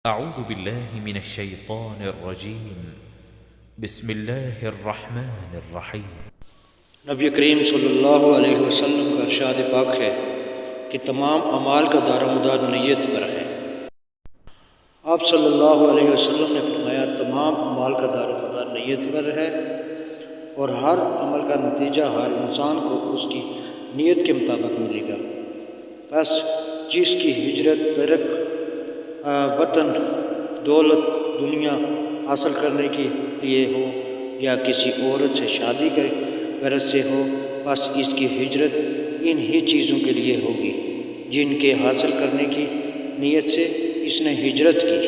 أعوذ بالله من الشيطان الرجيم بسم الله الرحمن الرحيم نبی کریم صلی اللہ علیہ وسلم کا ارشاد پاک ہے کہ تمام اعمال کا دار و مدار نیت پر ہے۔ آپ صلی اللہ علیہ وسلم نے فرمایا تمام اعمال کا دار و مدار نیت پر ہے اور ہر عمل کا نتیجہ ہر انسان کو اس کی نیت کے مطابق ملے گا۔ بس جس کی ہجرت ترک وطن دولت دنیا حاصل کرنے کے لیے ہو یا کسی عورت سے شادی کے غرض سے ہو، بس اس کی ہجرت ان ہی چیزوں کے لیے ہوگی جن کے حاصل کرنے کی نیت سے اس نے ہجرت کی۔